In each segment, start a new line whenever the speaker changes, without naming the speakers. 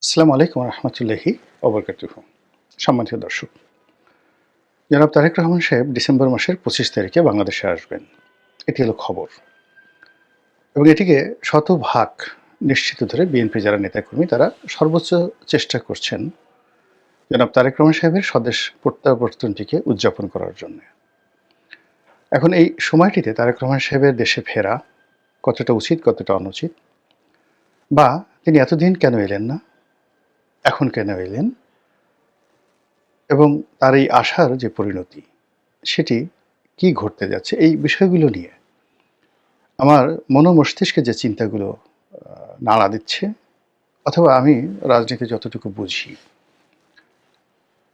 আসসালামু আলাইকুম রহমতুল্লাহি ওবরকাতুহু। সম্মানিত দর্শক, জনাব তারেক রহমান সাহেব ডিসেম্বর মাসের 25 তারিখে বাংলাদেশে আসবেন, এটি হলো খবর। এবং এটিকে শতভাগ নিশ্চিত ধরে বিএনপি যারা নেতাকর্মী তারা সর্বোচ্চ চেষ্টা করছেন জনাব তারেক রহমান সাহেবের স্বদেশ প্রত্যাবর্তনটিকে উদযাপন করার জন্য। এখন এই সময়টিতে তারেক রহমান সাহেবের দেশে ফেরা কতটা উচিত, কতটা অনুচিত, বা তিনি এতদিন কেন এলেন না, এখন কেন এলেন, এবং তার এই আশার যে পরিণতি সেটি কি ঘটতে যাচ্ছে, এই বিষয়গুলো নিয়ে আমার মস্তিষ্কে যে চিন্তাগুলো নাড়া দিচ্ছে, অথবা আমি রাজনীতি যতটুকু বুঝি,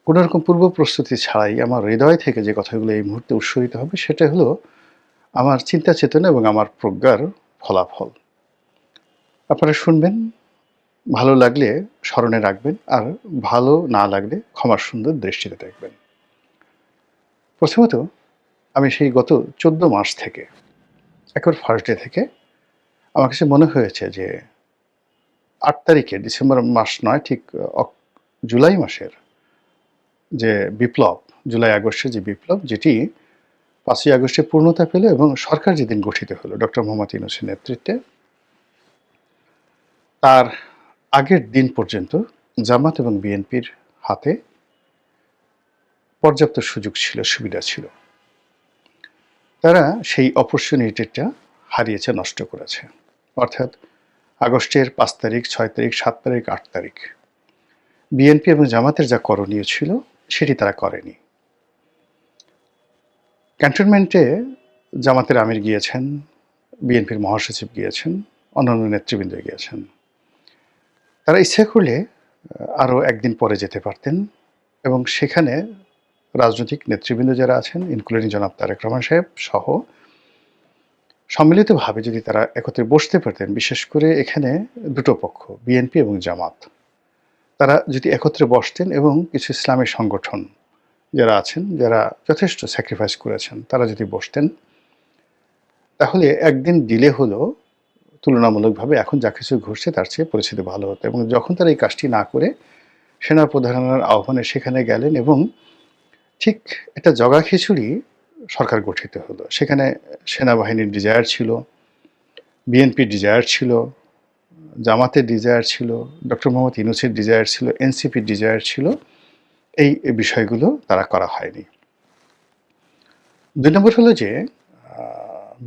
কোনো রকম পূর্ব প্রস্তুতি ছাড়াই আমার হৃদয় থেকে যে কথাগুলো এই মুহূর্তে উৎসরিত হবে সেটা হলো আমার চিন্তা চেতনা এবং আমার প্রজ্ঞার ফলাফল। আপনারা শুনবেন, ভালো লাগলে স্মরণে রাখবেন, আর ভালো না লাগলে ক্ষমার সুন্দর দৃষ্টিতে দেখবেন। প্রথমত, আমি সেই গত 14 মাস থেকে, একবার ফার্স্ট ডে থেকে আমার কাছে মনে হয়েছে যে 8 তারিখে, ডিসেম্বর মাস নয়, ঠিক জুলাই মাসের যে বিপ্লব, জুলাই আগস্টের যে বিপ্লব, যেটি 5ই আগস্টে পূর্ণতা পেল এবং সরকার যেদিন গঠিত হলো ডক্টর মোহাম্মদ ইউনূসের নেতৃত্বে, তার আগের দিন পর্যন্ত জামাত এবং বিএনপির হাতে পর্যাপ্ত সুযোগ ছিল, সুবিধা ছিল। তারা সেই অপরচুনিটিটা হারিয়েছে, নষ্ট করেছে। অর্থাৎ আগস্টের 5 তারিখ, 6 তারিখ, 7 তারিখ, 8 তারিখ বিএনপি এবং জামাতের যা করণীয় ছিল সেটি তারা করেনি। ক্যান্টনমেন্টে জামাতের আমির গিয়েছেন, বিএনপির মহাসচিব গিয়েছেন, অন্যান্য নেতৃবৃন্দ গিয়েছেন। তারা ইচ্ছা করলে আরও একদিন পরে যেতে পারতেন এবং সেখানে রাজনৈতিক নেতৃবৃন্দ যারা আছেন, ইনক্লুডিং জনাব তারেক রহমান সাহেব সহ, সম্মিলিতভাবে যদি তারা একত্রে বসতে পারতেন, বিশেষ করে এখানে দুটো পক্ষ, বিএনপি এবং জামাত, তারা যদি একত্রে বসতেন এবং কিছু ইসলামী সংগঠন যারা আছেন, যারা যথেষ্ট স্যাক্রিফাইস করেছেন, তারা যদি বসতেন, তাহলে একদিন ডিলে হলেও তুলনামূলকভাবে এখন যা কিছু ঘটছে তার চেয়ে পরিস্থিতি ভালো হতো। এবং যখন তারা এই কাজটি না করে সেনাপ্রধানের আহ্বানে সেখানে গেলেন এবং ঠিক একটা জগা খিচুড়ি সরকার গঠিত হলো। সেখানে সেনাবাহিনীর ডিজায়ার ছিল, বিএনপির ডিজায়ার ছিল, জামাতের ডিজায়ার ছিল, ডক্টর মোহাম্মদ ইউনূসের ডিজায়ার ছিল, এনসিপির ডিজায়ার ছিল। এই বিষয়গুলো তারা করা হয়নি। 2 নম্বর হলো যে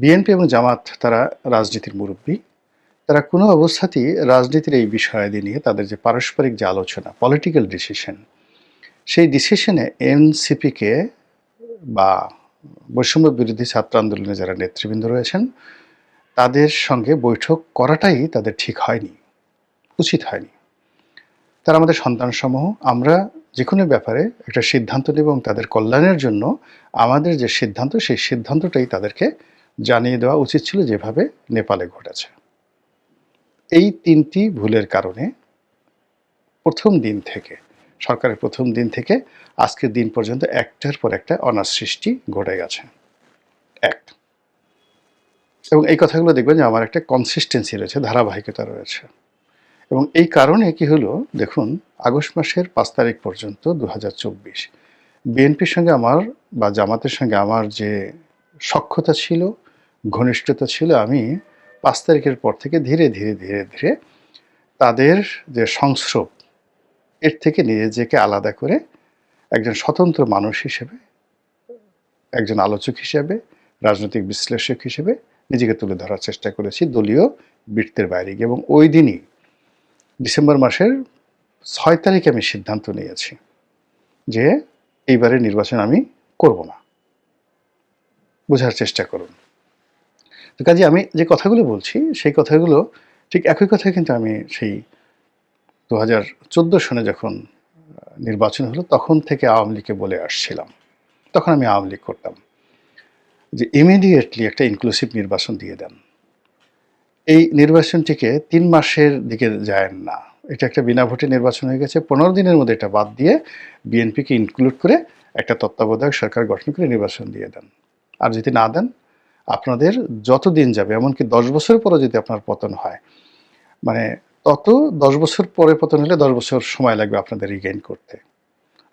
বিএনপি এবং জামাত তারা রাজনীতির মুরব্বী। তারা কোনো অবস্থাতেই রাজনীতির এই বিষয়াদি নিয়ে তাদের যে পারস্পরিক যে আলোচনা, পলিটিক্যাল ডিসিশন, সেই ডিসিশনে এনসিপিকে বা বৈষম্য বিরোধী ছাত্র আন্দোলনে যারা নেতৃবৃন্দ রয়েছেন তাদের সঙ্গে বৈঠক করাটাই তাদের ঠিক হয়নি, উচিত হয়নি। তারা আমাদের সন্তানসমূহ, আমরা যে কোনো ব্যাপারে একটা সিদ্ধান্ত নেব এবং তাদের কল্যাণের জন্য আমাদের যে সিদ্ধান্ত, সেই সিদ্ধান্তটাই তাদেরকে জানিয়ে দেওয়া উচিত ছিল, যেভাবে নেপালে ঘটেছে। এই 3টি ভুলের কারণে প্রথম দিন থেকে, সরকারের প্রথম দিন থেকে আজকের দিন পর্যন্ত একটার পর একটা অনাসৃষ্টি ঘটে গেছে। এক, এবং এই কথাগুলো দেখবেন যে আমার একটা কনসিস্টেন্সি রয়েছে, ধারাবাহিকতা রয়েছে। এবং এই কারণে কি হলো, দেখুন, আগস্ট মাসের 5 তারিখ পর্যন্ত 2024 বিএনপির সঙ্গে আমার বা জামাতের সঙ্গে আমার যে সখ্যতা ছিল, ঘনিষ্ঠতা ছিল, আমি 5 তারিখের পর থেকে ধীরে ধীরে ধীরে ধীরে তাদের যে সংস্রব, এর থেকে নিজেকে আলাদা করে একজন স্বতন্ত্র মানুষ হিসেবে, একজন আলোচক হিসেবে, রাজনৈতিক বিশ্লেষক হিসেবে নিজেকে তুলে ধরার চেষ্টা করেছি, দলীয় বৃত্তের বাইরে গিয়ে। এবং ওই দিনই ডিসেম্বর মাসের 6 তারিখে আমি সিদ্ধান্ত নিয়েছি যে এইবারের নির্বাচন আমি করব না। বোঝার চেষ্টা করুন। তো কাজে আমি যে কথাগুলো বলছি সেই কথাগুলো ঠিক একই কথা কিন্তু আমি সেই 2014 সনে যখন নির্বাচন হলো তখন থেকে আওয়ামী লীগকে বলে আসছিলাম। তখন আমি আওয়ামী লীগ করতাম যে ইমিডিয়েটলি একটা ইনক্লুসিভ নির্বাচন দিয়ে দেন। এই নির্বাচনটিকে 3 মাসের দিকে যায়েন না। এটা একটা বিনা ভোটে নির্বাচন হয়ে গেছে। 15 দিনের মধ্যে এটা বাদ দিয়ে বিএনপিকে ইনক্লুড করে একটা তত্ত্বাবধায়ক সরকার গঠন করে নির্বাচন দিয়ে দেন। আর যদি না দেন, আপনাদের যত দিন যাবে, এমনকি 10 বছর পরও যদি আপনার পতন হয়, মানে তত ১০ বছর পরে পতন হলে ১০ বছর সময় লাগবে আপনাদের রিগেইন করতে।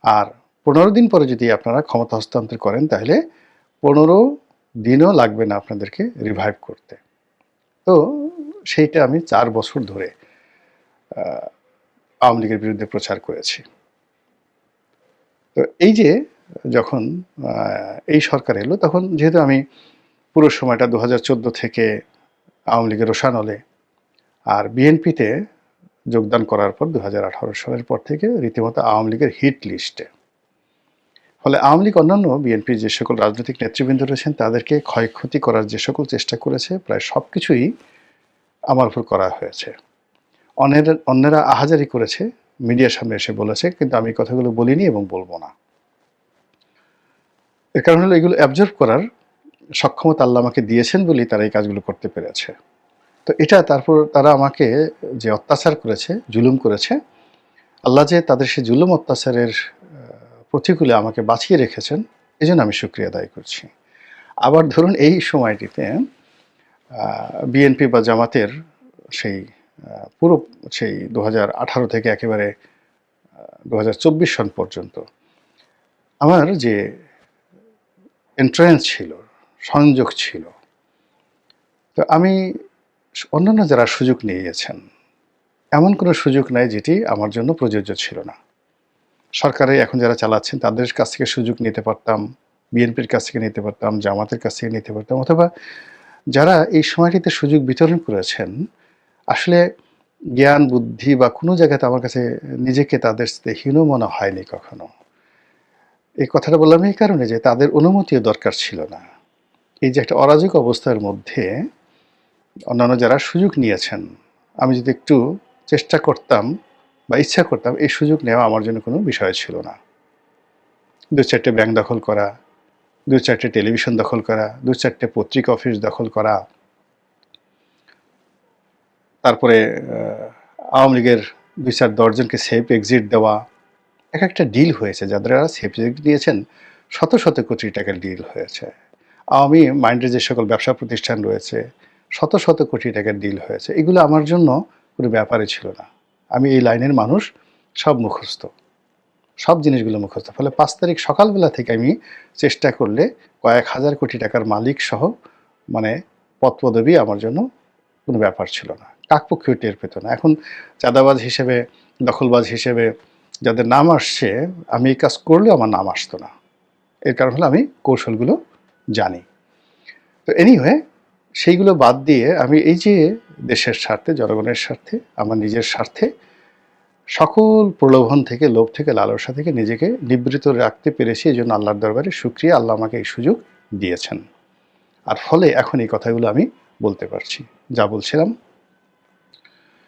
আর ১৫ দিন পরে যদি আপনারা ক্ষমতা হস্তান্তর করেন তাহলে ১৫ দিনও লাগবে না আপনাদেরকে রিভাইভ করতে। তো সেইটা আমি ৪ বছর ধরে আওয়ামী লীগের বিরুদ্ধে প্রচার করেছি। তো এই যে যখন এই সরকার এলো তখন যেহেতু আমি পুরো সময়টা ২০১৪ থেকে আওয়ামী লীগের রোষানলে আর বিএনপিতে যোগদান করার পর ২০১৮ সালের পর থেকে রীতিমতো আওয়ামী লীগের হিট লিস্টে। ফলে আওয়ামী লীগ অন্যান্য বিএনপির যে সকল রাজনৈতিক নেতৃবৃন্দ রয়েছেন তাদেরকে ক্ষয়ক্ষতি করার যে সকল চেষ্টা করেছে প্রায় সব কিছুই আমার উপর করা হয়েছে। অন্যেরা আহাজারি করেছে, মিডিয়ার সামনে এসে বলেছে, কিন্তু আমি কথাগুলো বলিনি এবং বলবো না। এর কারণ হলো এগুলো অ্যাবজর্ব করার সক্ষমতা আল্লাহ আমাকে দিয়েছেন বলেই তারা এই কাজগুলো করতে পেরেছে। তো এটা তারপর তারা আমাকে যে অত্যাচার করেছে, জুলুম করেছে, আল্লাহ যে তাদের সেই জুলুম অত্যাচারের প্রতিকূলে আমাকে বাঁচিয়ে রেখেছেন এজন্য আমি শুকরিয়া আদায় করছি। আবার ধরুন এই সময়টিতে বিএনপি বা জামাতের সেই পুরো সেই ২০১৮ থেকে একেবারে ২০২৪ সন পর্যন্ত আমার যে এন্ট্রান্স ছিল, সংযোগ ছিল, তো আমি অন্যান্য যারা সুযোগ নিয়েছেন এমন কোনো সুযোগ নাই যেটি আমার জন্য প্রযোজ্য ছিল না। সরকারে এখন যারা চালাচ্ছেন তাদের কাছ থেকে সুযোগ নিতে পারতাম, বিএনপির কাছ থেকে নিতে পারতাম, জামাতের কাছ থেকে নিতে পারতাম, অথবা যারা এই সময়টিতে সুযোগ বিতরণ করেছেন আসলে জ্ঞান বুদ্ধি বা কোনো জায়গাতে আমার কাছে নিজেকে তাদের সাথে হীন মনে হয়নি কখনো। এই কথাটা বললাম এই কারণে যে তাদের অনুমতিও দরকার ছিল না। এই যে একটা অরাজক অবস্থার মধ্যে অন্যান্য যারা সুযোগ নিয়েছেন, আমি যদি একটু চেষ্টা করতাম বা ইচ্ছা করতাম এই সুযোগ নেওয়া আমার জন্য কোনো বিষয় ছিল না। ২-৪টে ব্যাংক দখল করা, ২-৪টে টেলিভিশন দখল করা, ২-৪টে পত্রিকা অফিস দখল করা, তারপরে আওয়ামী লীগের ২-৪ দশজনকে সেফ এক্সিট দেওয়া, এক একটা ডিল হয়েছে। যারা সেফ এক্সিট দিয়েছেন শত শত কোটি টাকার ডিল হয়েছে। আওয়ামী মাইন্ডের যে সকল ব্যবসা প্রতিষ্ঠান রয়েছে শত শত কোটি টাকার ডিল হয়েছে। এগুলো আমার জন্য কোনো ব্যাপারই ছিল না। আমি এই লাইনের মানুষ, সব মুখস্থ, সব জিনিসগুলো মুখস্থ। ফলে ৫ তারিখ সকালবেলা থেকে আমি চেষ্টা করলে কয়েক হাজার কোটি টাকার মালিক সহ মানে পদপদবি আমার জন্য কোনো ব্যাপার ছিল না। কাকপক্ষীয় টের পেত না। এখন চাঁদাবাজ হিসেবে, দখলবাজ হিসেবে যাদের নাম আসছে, আমি এই কাজ করলেও আমার নাম আসতো না। এর কারণ হলো আমি কৌশলগুলো জানি। তো এনিওয়ে সেইগুলো বাদ দিয়ে আমি এই যে দেশের স্বার্থে, জনগণের স্বার্থে, আমার নিজের স্বার্থে সকল প্রলোভন থেকে, লোভ থেকে, লালসা থেকে নিজেকে নিবৃত রাখতে পেরেছি। এই জন্য আল্লাহর দরবারে শুকরিয়া, আল্লাহ আমাকে এই সুযোগ দিয়েছেন। আর ফলে এখন এই কথাগুলো আমি বলতে পারছি, যা বলছিলাম।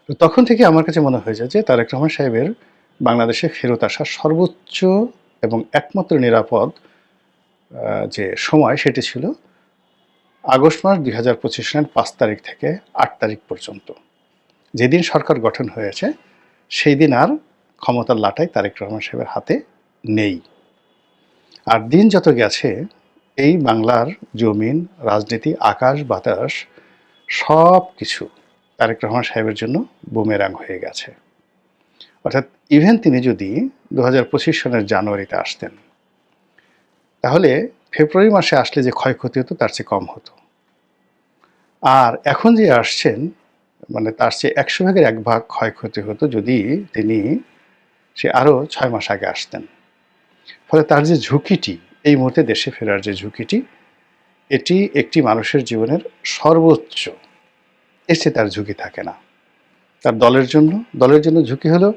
তো তখন থেকে আমার কাছে মনে হয়ে যায় যে তারেক রহমান সাহেবের বাংলাদেশে ফেরত আসা সর্বোচ্চ এবং একমাত্র নিরাপদ যে সময় সেটি ছিল আগস্ট মাস ২০২৫ সালের ৫ তারিখ থেকে ৮ তারিখ পর্যন্ত। যেদিন সরকার গঠন হয়েছে সেই দিন আর ক্ষমতার লাটাই তারেক রহমান সাহেবের হাতে নেই। আর দিন যত গেছে এই বাংলার জমিন, রাজনীতি, আকাশ বাতাস সব কিছু তারেক রহমান সাহেবের জন্য বুমেরাং হয়ে গেছে। অর্থাৎ ইভেন তিনি যদি ২০২৫ সনের জানুয়ারিতে আসতেন তাহলে ফেব্রুয়ারি মাসে আসলে যে ক্ষয়ক্ষতি হতো তার চেয়ে কম হতো। আর এখন যে আসছেন মানে তার চেয়ে ১০০ ভাগের ১ ভাগ ক্ষয়ক্ষতি হতো যদি তিনি সে আরও ৬ মাস আগে আসতেন। ফলে তার যে ঝুঁকিটি, এই মুহূর্তে দেশে ফেরার যে ঝুঁকিটি, এটি একটি মানুষের জীবনের সর্বোচ্চ। এর চেয়ে তার ঝুঁকি থাকে না। তার দলের জন্য ঝুঁকি হলো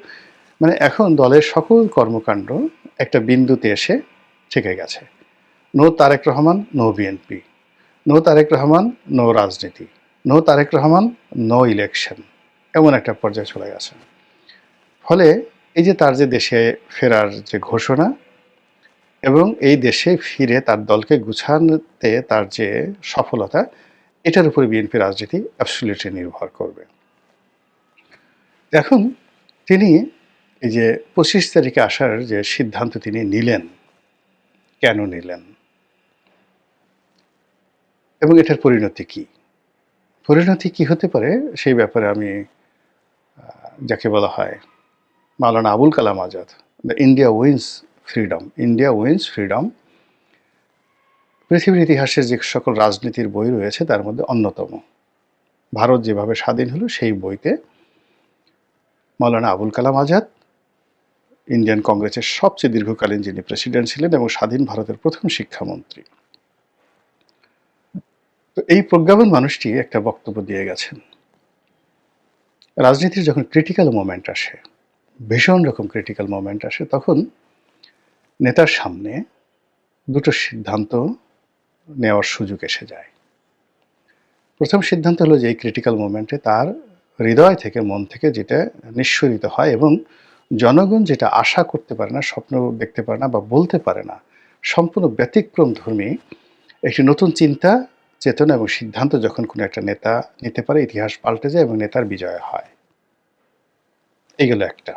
মানে এখন দলের সকল কর্মকাণ্ড একটা বিন্দুতে এসে ঠেকে গেছে। No Tarek Rahman, no BNP, no Tarek Rahman, no রাজনীতি, no Tarek Rahman, no election, এমন একটা পর্যায়ে চলে গেছে। ফলে এই যে তার যে দেশে ফেরার যে ঘোষণা এবং এই দেশে ফিরে তার দলকে গুছানোতে তার যে সফলতা, এটার উপরে বিএনপি রাজনীতি অ্যাবসলিউটলি নির্ভর করবে। এখন তিনি এই যে ২৫ তারিখে আসার যে সিদ্ধান্ত তিনি নিলেন, কেন নিলেন এবং এটার পরিণতি কি? পরিণতি কি হতে পারে সেই ব্যাপারে আমি যাকে বলা হয় Maulana Abul Kalam Azad, the India Wins Freedom, India Wins Freedom পৃথিবীর ইতিহাসের যে সকল রাজনীতির বই রয়েছে তার মধ্যে অন্যতম। ভারত যেভাবে স্বাধীন হলো সেই বইতে মাওলানা আবুল কালাম আজাদ ইন্ডিয়ান কংগ্রেসের সবচেয়ে দীর্ঘকালীন যিনি প্রেসিডেন্ট ছিলেন এবং স্বাধীন ভারতের প্রথম শিক্ষামন্ত্রী, তো এই প্রজ্ঞাবান মানুষটি একটা বক্তব্য দিয়ে গেছেন, রাজনীতির যখন ক্রিটিক্যাল মোমেন্ট আসে, ভীষণ রকম ক্রিটিক্যাল মোমেন্ট আসে, তখন নেতার সামনে দুটো সিদ্ধান্ত নেওয়ার সুযোগ এসে যায়। প্রথম সিদ্ধান্ত হলো যে এই ক্রিটিক্যাল মোমেন্টে তার হৃদয় থেকে, মন থেকে যেটা নিঃসরিত হয় এবং জনগণ যেটা আশা করতে পারে না, স্বপ্ন দেখতে পারে না বা বলতে পারে না, সম্পূর্ণ ব্যতিক্রম ধর্মী একটি নতুন চিন্তা, চেতনা এবং সিদ্ধান্ত যখন কোনো একটা নেতা নিতে পারে, ইতিহাস পাল্টে যায় এবং নেতার বিজয় হয়। এইগুলো একটা।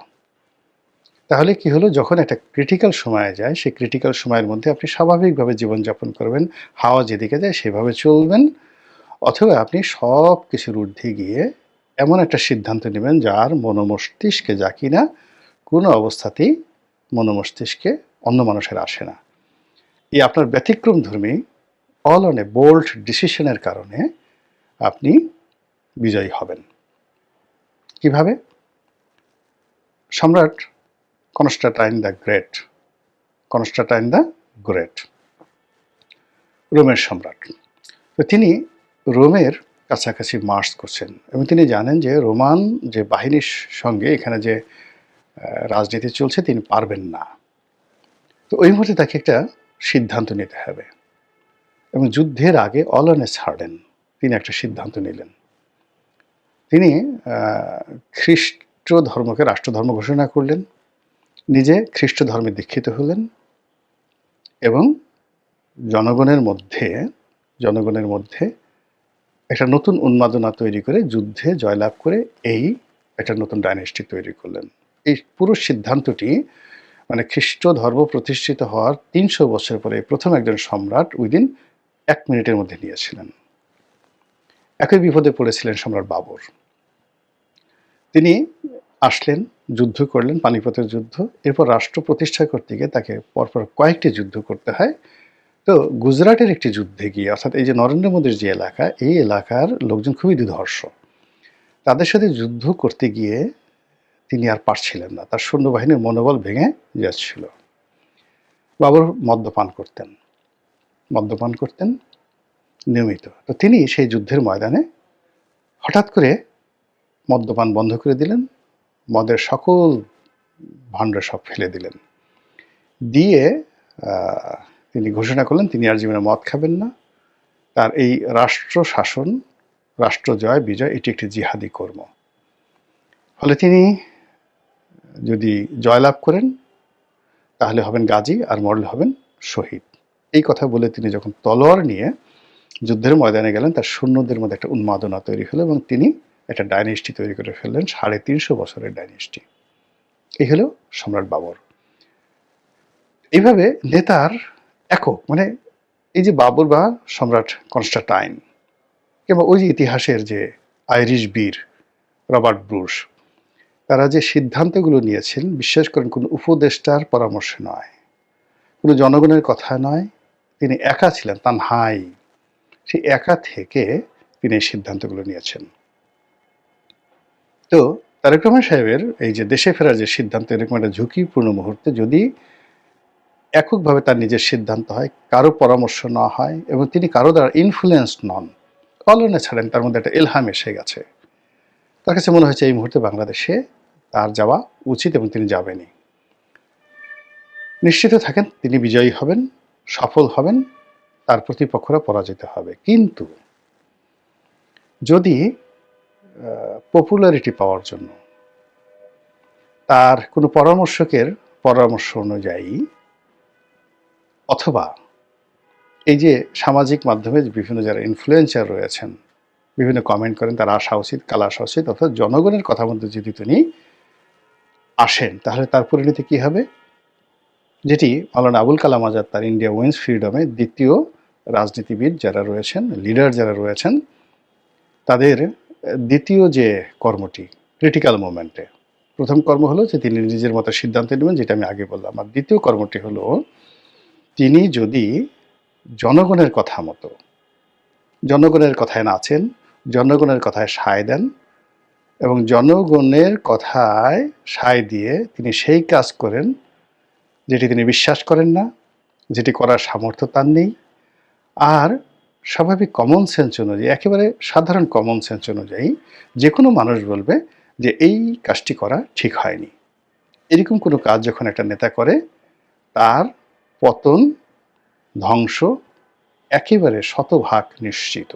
তাহলে কি হলো, যখন একটা ক্রিটিক্যাল সময়ে যায়, সেই ক্রিটিক্যাল সময়ের মধ্যে আপনি স্বাভাবিকভাবে জীবনযাপন করবেন, হাওয়া যেদিকে যায় সেভাবে চলবেন, অথবা আপনি সব কিছুর ঊর্ধ্বে গিয়ে এমন একটা সিদ্ধান্ত নেবেন যার মনোমস্তিষ্কে, যা কিনা কোনো অবস্থাতেই মনোমস্তিষ্কে অন্য মানুষের আসে না। এই আপনার ব্যতিক্রমধর্মী অল অন এ বোল্ড ডিসিশনের কারণে আপনি বিজয়ী হবেন। কিভাবে? সম্রাট Constantine the great, Constantine the great, রোমের সম্রাট, তো তিনি রোমের কাছাকাছি মার্চ করছেন এবং তিনি জানেন যে রোমান যে বাহিনীর সঙ্গে এখানে যে রাজনীতি চলছে তিনি পারবেন না। তো ওই মুহূর্তে তাকে একটা সিদ্ধান্ত নিতে হবে এবং যুদ্ধের আগে অল অন এ সার্ডেন তিনি একটা সিদ্ধান্ত নিলেন। তিনি খ্রিস্ট ধর্মকে রাষ্ট্রধর্ম ঘোষণা করলেন, নিজে খ্রিস্ট ধর্মে দীক্ষিত হলেন এবং জনগণের মধ্যে একটা নতুন উন্মাদনা তৈরি করে, যুদ্ধে জয়লাভ করে এই একটা নতুন ডাইনেস্টি তৈরি করলেন। এই পুরো সিদ্ধান্তটি মানে খ্রিস্ট ধর্ম প্রতিষ্ঠিত হওয়ার ৩০০ বছর পরে প্রথম একজন সম্রাট উইদিন ১ মিনিটের মধ্যে নিয়েছিলেন। একই বিপদে পড়েছিলেন সম্রাট বাবর। তিনি আসলেন, যুদ্ধ করলেন, পানিপথের যুদ্ধ। এরপর রাষ্ট্র প্রতিষ্ঠা করতে গিয়ে তাকে পরপর কয়েকটি যুদ্ধ করতে হয়। তো গুজরাটের একটি যুদ্ধে গিয়ে, অর্থাৎ এই যে নরেন্দ্র মোদীর যে এলাকা, এই এলাকার লোকজন খুবই দুর্ধর্ষ। তাদের সাথে যুদ্ধ করতে গিয়ে তিনি আর পারছিলেন না, তার সৈন্যবাহিনীর মনোবল ভেঙে যাচ্ছিল। বাবর মদ্যপান করতেন নিয়মিত। তো তিনি সেই যুদ্ধের ময়দানে হঠাৎ করে মদ্যপান বন্ধ করে দিলেন, মদের সকল ভাণ্ড সব ফেলে দিলেন, দিয়ে তিনি ঘোষণা করলেন তিনি আর জীবনে মদ খাবেন না। তার এই রাষ্ট্র শাসন, রাষ্ট্র জয় বিজয়, এটি একটি জিহাদি কর্ম। ফলে তিনি যদি জয়লাভ করেন তাহলে হবেন গাজী, আর মরলে হবেন শহীদ। এই কথা বলে তিনি যখন তলোয়ার নিয়ে যুদ্ধের ময়দানে গেলেন, তার সৈন্যদের মধ্যে একটা উন্মাদনা তৈরি হলো এবং তিনি একটা ডাইনেস্টি তৈরি করে ফেললেন, ৩৫০ বছরের ডাইনেস্টি। এই হলো সম্রাট বাবর। এইভাবে নেতার একক, মানে এই যে বাবর বা সম্রাট কনস্টান্টাইন, কিংবা ওই যে ইতিহাসের যে আইরিশ বীর রবার্ট ব্রুস, তারা যে সিদ্ধান্তগুলো নিয়েছেন, বিশ্বাস করেন কোনো উপদেষ্টার পরামর্শ নয়, কোনো জনগণের কথা নয়, তিনি একা ছিলেন, তানহাই, সেই একা থেকে তিনি এই সিদ্ধান্তগুলো নিয়েছেন। তো তারেক রহমান সাহেবের এই যে দেশে ফেরার যে সিদ্ধান্ত, এরকম একটা ঝুঁকিপূর্ণ মুহূর্তে যদি এককভাবে তার নিজের সিদ্ধান্ত হয়, কারো পরামর্শ না হয় এবং তিনি কারো দ্বারা ইনফ্লুয়েন্সড নন, কলনে ছাড়েন, তার মধ্যে একটা এলহাম এসে গেছে, তার কাছে মনে হয়েছে এই মুহূর্তে বাংলাদেশে তার যাওয়া উচিত এবং তিনি যাবেনই। নিশ্চিত থাকেন তিনি বিজয়ী হবেন, সফল হবেন, তার প্রতিপক্ষরা পরাজিত হবে। কিন্তু যদি পপুলারিটি পাওয়ার জন্য তার কোনো পরামর্শকের পরামর্শ অনুযায়ী, অথবা এই যে সামাজিক মাধ্যমে বিভিন্ন যারা ইনফ্লুয়েন্সার রয়েছেন, বিভিন্ন কমেন্ট করেন, তারা আসা উচিত, কালা আসা উচিত, অর্থাৎ জনগণের কথা মধ্যে যদি তিনি আসেন, তাহলে তার পরিণতি কী হবে, যেটি মাওলানা আবুল কালাম আজাদ তার ইন্ডিয়া উইন্স ফ্রিডমে দ্বিতীয় রাজনীতিবিদ যারা রয়েছেন, লিডার যারা রয়েছেন, তাদের দ্বিতীয় যে কর্মটি ক্রিটিক্যাল মোমেন্টে। প্রথম কর্ম হলো যে তিনি নিজের মতো সিদ্ধান্ত নেবেন, যেটা আমি আগে বললাম। আর দ্বিতীয় কর্মটি হলো তিনি যদি জনগণের কথা মতো, জনগণের কথায় নাচেন, জনগণের কথায় সায় দেন এবং জনগণের কথায় সায় দিয়ে তিনি সেই কাজ করেন যেটি তিনি বিশ্বাস করেন না, যেটি করার সামর্থ্য তার নেই। আর স্বাভাবিক কমন সেন্স অনুযায়ী, একেবারে সাধারণ কমন সেন্স অনুযায়ী যে কোনো মানুষ বলবে যে এই কাজটি করা ঠিক হয়নি। এরকম কোনো কাজ যখন একটা নেতা করে, তার পতন, ধ্বংস একেবারে শতভাগ নিশ্চিত।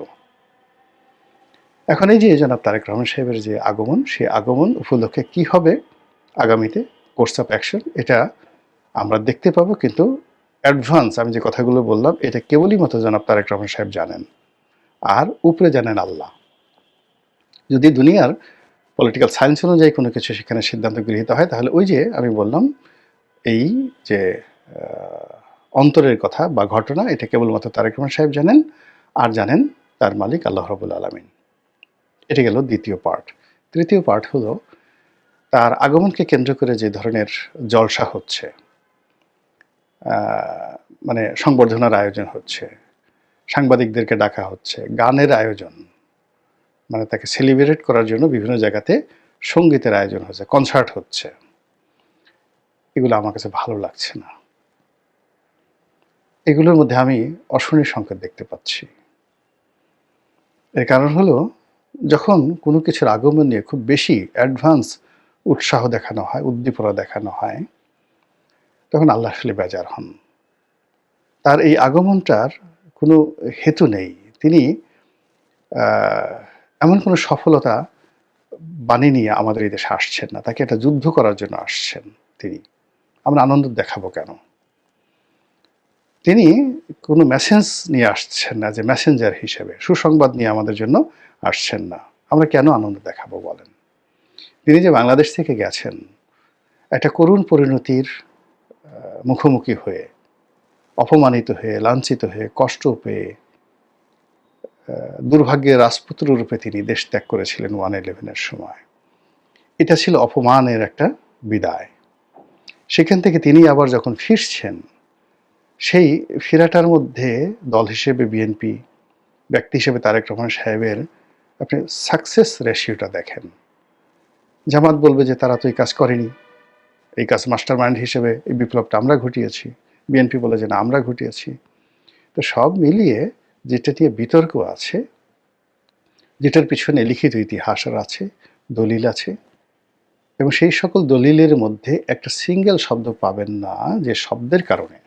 এখন এই যে জনাব তারেক রহমান সাহেবের যে আগমন, সেই আগমন উপলক্ষে কি হবে আগামীতে কোর্স অফ অ্যাকশন, এটা আমরা দেখতে পাবো। কিন্তু অ্যাডভান্স আমি যে কথাগুলো বললাম, এটা কেবলই মতো জনাব তারেক রহমান সাহেব জানেন, আর উপরে জানেন আল্লাহ। যদি দুনিয়ার পলিটিক্যাল সায়েন্স অনুযায়ী কোনো কিছু সেখানে সিদ্ধান্ত গৃহীত হয়, তাহলে ওই যে আমি বললাম এই যে অন্তরের কথা বা ঘটনা, এটা কেবলমাত্র তারেক রহমান সাহেব জানেন, আর জানেন তার মালিক আল্লাহ রাব্বুল আলামিন। এটা গেল দ্বিতীয় পার্ট। তৃতীয় পার্ট হলো তার আগমনকে কেন্দ্র করে যে ধরনের জলসা হচ্ছে, মানে সংবর্ধনার আয়োজন হচ্ছে, সাংবাদিকদেরকে ডাকা হচ্ছে, গানের আয়োজন, মানে তাকে সেলিব্রেট করার জন্য বিভিন্ন জায়গাতে সঙ্গীতের আয়োজন হচ্ছে, কনসার্ট হচ্ছে, এগুলো আমার কাছে ভালো লাগছে না। এগুলোর মধ্যে আমি অশনির সংকেত দেখতে পাচ্ছি। এর কারণ হলো, যখন কোনো কিছুর আগমন নিয়ে খুব বেশি অ্যাডভান্স উৎসাহ দেখানো হয়, উদ্দীপনা দেখানো হয়, তখন আল্লাহ আসলে বেজার হন। তার এই আগমনটার কোনো হেতু নেই। তিনি এমন কোনো সফলতা বানিয়ে নিয়ে আমাদের এই দেশে আসছেন না। তাকে একটা যুদ্ধ করার জন্য আসছেন তিনি। আমরা আনন্দ দেখাবো কেন? তিনি কোনো মেসেজ নিয়ে আসছেন না, যে মেসেঞ্জার হিসেবে সুসংবাদ নিয়ে আমাদের জন্য আসছেন না। আমরা কেন আনন্দ দেখাবো বলেন? তিনি যে বাংলাদেশ থেকে গেছেন একটা করুণ পরিণতির মুখোমুখি হয়ে, অপমানিত হয়ে, লাঞ্ছিত হয়ে, কষ্ট পেয়ে, দুর্ভাগ্যের রাজপুত্র রূপে তিনি দেশ ত্যাগ করেছিলেন 1/11-এর সময়। এটা ছিল অপমানের একটা বিদায়। সেখান থেকে তিনি আবার যখন ফিরছেন, সেই ফেরাটার মধ্যে দল হিসেবে বিএনপি, ব্যক্তি হিসেবে তারেক রহমান সাহেবের আপনি সাকসেস রেশিওটা দেখেন। জামাত বলবে যে তারা তো এই কাজ করেনি, এই কাজ মাস্টার মাইন্ড হিসেবে এই বিপ্লবটা আমরা ঘটিয়েছি। বিএনপি বলে যে না, আমরা ঘটিয়েছি। তো সব মিলিয়ে যেটা নিয়ে বিতর্ক আছে, যেটার পিছনে লিখিত ইতিহাস আছে, দলিল আছে, এবং সেই সকল দলিলের মধ্যে একটা সিঙ্গেল শব্দ পাবেন না যে শব্দের কারণে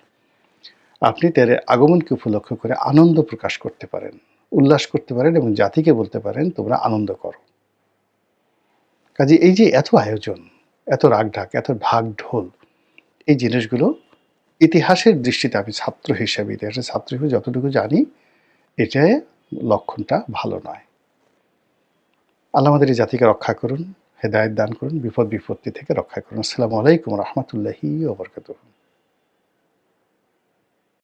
আপনি তার আগমনকে উপলক্ষ করে আনন্দ প্রকাশ করতে পারেন, উল্লাস করতে পারেন এবং জাতিকে বলতে পারেন তোমরা আনন্দ করো। কাজে এই যে এত আয়োজন, এত রাগঢাক, এত ঢাক ঢোল, এই জিনিসগুলো ইতিহাসের দৃষ্টিতে, আমি ছাত্র হিসেবে, ইতিহাসের ছাত্র হিসেবে যতটুকু জানি, এটা লক্ষণটা ভালো নয়। আল্লাহ আমাদের এই জাতিকে রক্ষা করুন, হেদায়েত দান করুন, বিপদ বিপত্তি থেকে রক্ষা করুন। আসসালামু আলাইকুম রহমতুল্লাহি ওয়া বারাকাতুহু।